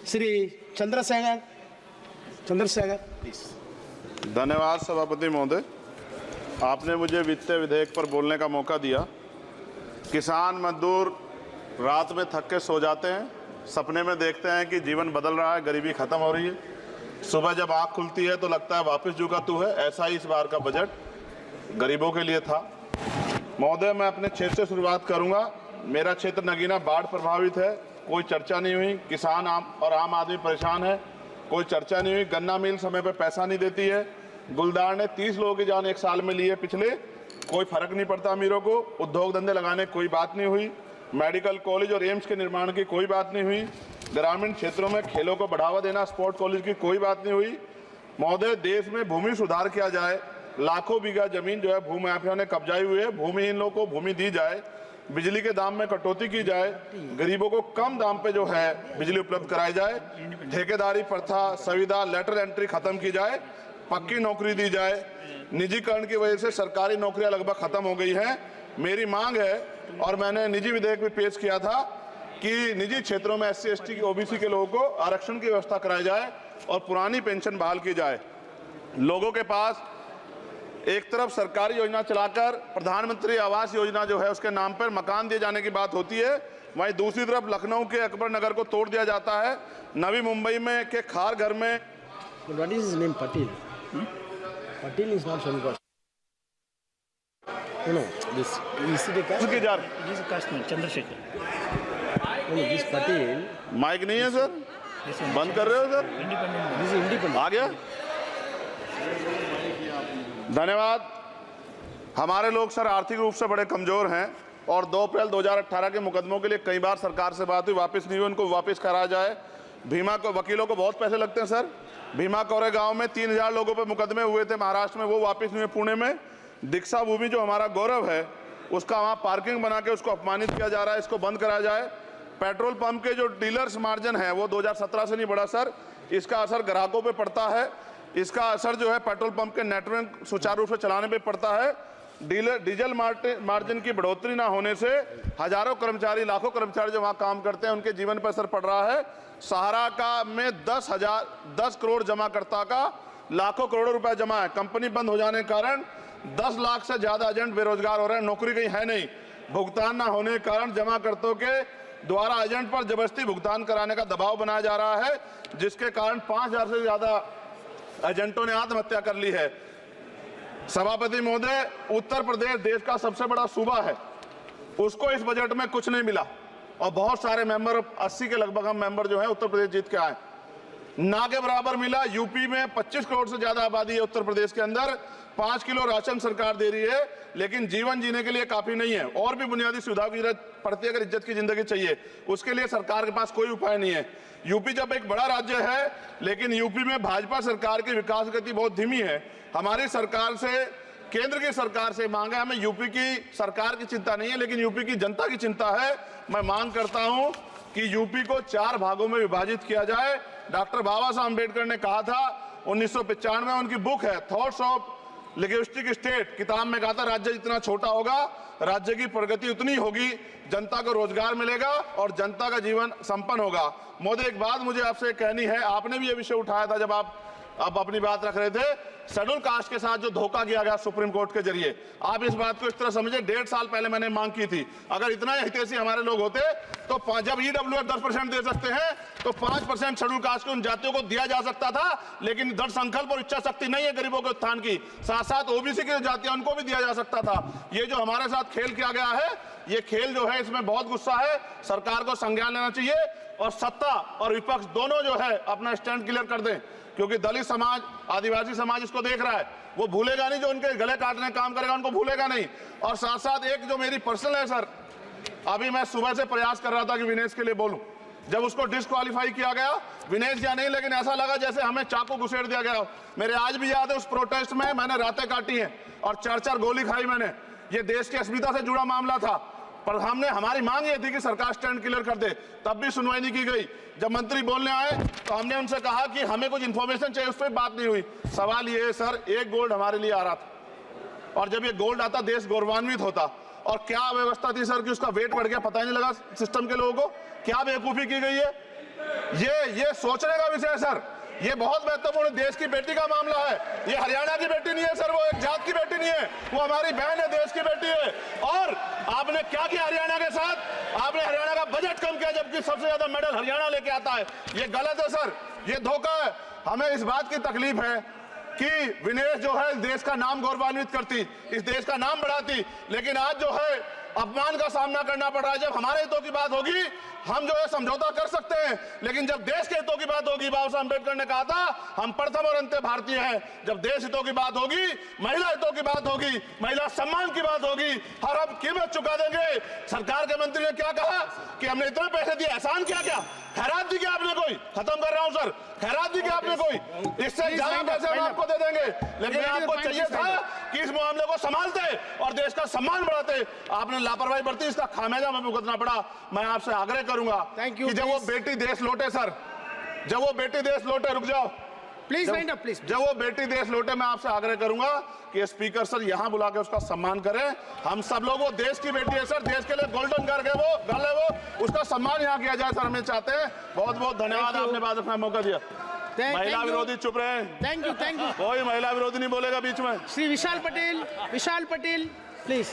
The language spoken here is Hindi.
श्री चंद्रशेखर प्लीज। धन्यवाद सभापति महोदय, आपने मुझे वित्तीय विधेयक पर बोलने का मौका दिया। किसान मजदूर रात में थक के सो जाते हैं, सपने में देखते हैं कि जीवन बदल रहा है, गरीबी खत्म हो रही है। सुबह जब आँख खुलती है तो लगता है वापस जुगा तू है। ऐसा ही इस बार का बजट गरीबों के लिए था। महोदय, मैं अपने क्षेत्र से शुरुआत करूंगा। मेरा क्षेत्र नगीना बाढ़ प्रभावित है, कोई चर्चा नहीं हुई। किसान आम आदमी परेशान है, कोई चर्चा नहीं हुई। गन्ना मिल समय पर पैसा नहीं देती है। गुलदार ने 30 लोगों की जान एक साल में ली है पिछले, कोई फर्क नहीं पड़ता अमीरों को। उद्योग धंधे लगाने की कोई बात नहीं हुई। मेडिकल कॉलेज और एम्स के निर्माण की कोई बात नहीं हुई। ग्रामीण क्षेत्रों में खेलों को बढ़ावा देना, स्पोर्ट कॉलेज की कोई बात नहीं हुई। महोदय, देश में भूमि सुधार किया जाए, लाखों बीघा जमीन जो है भूमाफिया ने कब्जाई हुई है, भूमिहीन लोगों को भूमि दी जाए, बिजली के दाम में कटौती की जाए, गरीबों को कम दाम पे जो है बिजली उपलब्ध कराई जाए, ठेकेदारी प्रथा, संविदा, लेटर एंट्री खत्म की जाए, पक्की नौकरी दी जाए। निजीकरण की वजह से सरकारी नौकरियां लगभग खत्म हो गई हैं। मेरी मांग है, और मैंने निजी विधेयक भी पेश किया था, कि निजी क्षेत्रों में SC ST OBC के लोगों को आरक्षण की व्यवस्था कराई जाए और पुरानी पेंशन बहाल की जाए। लोगों के पास एक तरफ सरकारी योजना चलाकर प्रधानमंत्री आवास योजना जो है उसके नाम पर मकान दिए जाने की बात होती है, वहीं दूसरी तरफ लखनऊ के अकबर नगर को तोड़ दिया जाता है। नवी मुंबई में के खार घर में What is his name? Patil. Patil is not Shankar. No, this is the caste. उसकी जा This is Kashmir, Chandrasekhar. No, this Patil. Mic नहीं है सर, बंद कर रहे हो sir? Independent. This is independent. आ गया। धन्यवाद। हमारे लोग सर आर्थिक रूप से बड़े कमजोर हैं और 2 अप्रैल 2018 के मुकदमों के लिए कई बार सरकार से बात हुई, वापस नहीं हुई। उनको वापस कराया जाए। भीमा को वकीलों को बहुत पैसे लगते हैं सर। भीमा कोरे गांव में 3000 लोगों पर मुकदमे हुए थे महाराष्ट्र में, वो वापस नहीं हुए। पुणे में दीक्षा भूमि जो हमारा गौरव है, उसका वहाँ पार्किंग बना के उसको अपमानित किया जा रहा है, इसको बंद कराया जाए। पेट्रोल पंप के जो डीलर्स मार्जिन है वो 2017 से नहीं बढ़ा सर, इसका असर ग्राहकों पे पड़ता है। इसका असर जो है पेट्रोल पंप के नेटवर्क सुचारू रूप से चलाने पे पड़ता है। डीजल मार्जिन की बढ़ोतरी ना होने से हजारों कर्मचारी, लाखों कर्मचारी जो वहाँ काम करते हैं उनके जीवन पर असर पड़ रहा है। सहारा का में 10 करोड़ जमाकर्ता का लाखों करोड़ों रुपए जमा है। कंपनी बंद हो जाने के कारण 10 लाख से ज्यादा एजेंट बेरोजगार हो रहे हैं, नौकरी कहीं है नहीं। भुगतान ना होने के कारण जमाकर्ताओं के द्वारा एजेंट पर जबरदस्ती भुगतान कराने का दबाव बनाया जा रहा है, जिसके कारण 5000 से ज्यादा एजेंटों ने आत्महत्या कर ली है। सभापति महोदय, उत्तर प्रदेश देश का सबसे बड़ा सूबा है, उसको इस बजट में कुछ नहीं मिला और बहुत सारे मेंबर, 80 के लगभग हम मेंबर जो है उत्तर प्रदेश जीत के आए, ना के बराबर मिला। यूपी में 25 करोड़ से ज्यादा आबादी है उत्तर प्रदेश के अंदर, 5 किलो राशन सरकार दे रही है, लेकिन जीवन जीने के लिए काफी नहीं है। और भी बुनियादी सुविधाओं की जरूरत पड़ती है अगर इज्जत की जिंदगी चाहिए, उसके लिए सरकार के पास कोई उपाय नहीं है। यूपी जब एक बड़ा राज्य है, लेकिन यूपी में भाजपा सरकार की विकास गति बहुत धीमी है। हमारी सरकार से, केंद्र की सरकार से मांग है, हमें यूपी की सरकार की चिंता नहीं है, लेकिन यूपी की जनता की चिंता है। मैं मांग करता हूं कि यूपी को 4 भागों में विभाजित किया जाए। डॉक्टर बाबा साहब अम्बेडकर ने कहा था 1995 में, उनकी बुक है थॉट्स ऑफ लिंग्विस्टिक स्टेट, किताब में कहा था राज्य जितना छोटा होगा राज्य की प्रगति उतनी होगी, जनता को रोजगार मिलेगा और जनता का जीवन संपन्न होगा। मोदी, एक बात मुझे आपसे कहनी है, आपने भी ये विषय उठाया था जब आप अपनी बात रख रहे थे, शेड्यूल कास्ट के साथ जो धोखा किया गया सुप्रीम कोर्ट के जरिए, आप इस बात को इस तरह समझे। 1.5 साल पहले मैंने मांग की थी, अगर इतना हितैषी हमारे लोग होते तो जब EWF 10% दे सकते हैं तो 5% शेड्यूल कास्ट के उन जातियों को दिया जा सकता था, लेकिन दृढ़ संकल्प और इच्छा शक्ति नहीं है गरीबों के उत्थान की। साथ साथ OBC की जातियां उनको भी दिया जा सकता था। ये जो हमारे साथ खेल किया गया है, ये खेल जो है इसमें बहुत गुस्सा है, सरकार को संज्ञान लेना चाहिए और सत्ता और विपक्ष दोनों जो है अपना स्टैंड क्लियर कर दें, क्योंकि दलित समाज, आदिवासी समाज इसको देख रहा है, वो भूलेगा नहीं। जो उनके गले काटने का काम करेगा उनको भूलेगा नहीं। और साथ साथ एक जो मेरी पर्सनल है सर, अभी मैं सुबह से प्रयास कर रहा था कि विनेश के लिए बोलूं, जब उसको डिस्क्वालीफाई किया गया, विनेश या नहीं, लेकिन ऐसा लगा जैसे हमें चाकू घुसेड़ दिया गया। मेरे आज भी याद है उस प्रोटेस्ट में मैंने रातें काटी हैं और 4-4 गोली खाई मैंने। ये देश की अस्मिता से जुड़ा मामला था, पर हमारी मांग ये थी कि सरकार स्टैंड क्लियर कर दे, तब भी सुनवाई नहीं की गई। जब मंत्री बोलने आए तो हमने उनसे कहा कि हमें कुछ इंफॉर्मेशन चाहिए, उस पर बात नहीं हुई। सवाल ये है सर, 1 गोल्ड हमारे लिए आ रहा था और जब ये गोल्ड आता देश गौरवान्वित होता। और क्या व्यवस्था थी सर कि उसका वेट बढ़ गया, पता ही नहीं लगा सिस्टम के लोगों को। क्या बेवकूफी की गई है, ये सोचने का विषय है सर। ये बहुत महत्वपूर्ण देश की बेटी का मामला है। ये हरियाणा की बेटी नहीं है सर, वो एक जात की बेटी नहीं है, वो हमारी बहन है, देश की बेटी है। और आपने क्या किया हरियाणा के साथ? आपने हरियाणा का बजट कम किया, जबकि सबसे ज्यादा मेडल हरियाणा लेके आता है। ये गलत है सर, ये धोखा है। हमें इस बात की तकलीफ है कि विनेश जो है इस देश का नाम गौरवान्वित करती, इस देश का नाम बढ़ाती, लेकिन आज जो है अपमान का सामना करना पड़ रहा है। जब हमारे हितों की बात होगी हम जो है समझौता कर सकते हैं, लेकिन जब देश के हितों की बात होगी, बाबा साहब अम्बेडकर ने कहा था हम प्रथम और अंत्य भारतीय हैं। जब देश हितों की बात होगी, महिला हितों की बात होगी, महिला सम्मान की बात होगी, हर हम कीमत चुका देंगे। सरकार के मंत्री ने क्या कहा कि हमने इतने पैसे दिए, एहसान क्या खैरात दी क्या आपने? कोई खत्म कर रहा हूं सर, खैरात दी क्या आपने? कोई इससे ज्यादा पैसे हम आपको दे देंगे, लेकिन आपको चाहिए था कि इस मामले को संभालते और देश का सम्मान बढ़ाते। आपने लापरवाही बरती, इसका खामियाजा हमें भुगतना पड़ा। मैं आपसे आग्रह करूंगा कि जब वो बेटी देश लौटे सर, जब वो बेटी देश लौटे, रुक जाओ प्लीज वाइंड अप प्लीज। जब वो बेटी देश लौटे, मैं आपसे आग्रह करूंगा कि स्पीकर सर यहां बुला के उसका सम्मान करें। हम सब लोग, वो देश की बेटी है सर, देश के लिए गोल्डन गर्ल है वो, उसका सम्मान यहां किया जाए सर, हम चाहते हैं। बहुत बहुत धन्यवाद, आपने बात रखने का मौका दिया। महिला विरोधी चुप रहे। Thank you. कोई महिला विरोधी नहीं बोलेगा बीच में। श्री विशाल पटेल प्लीज।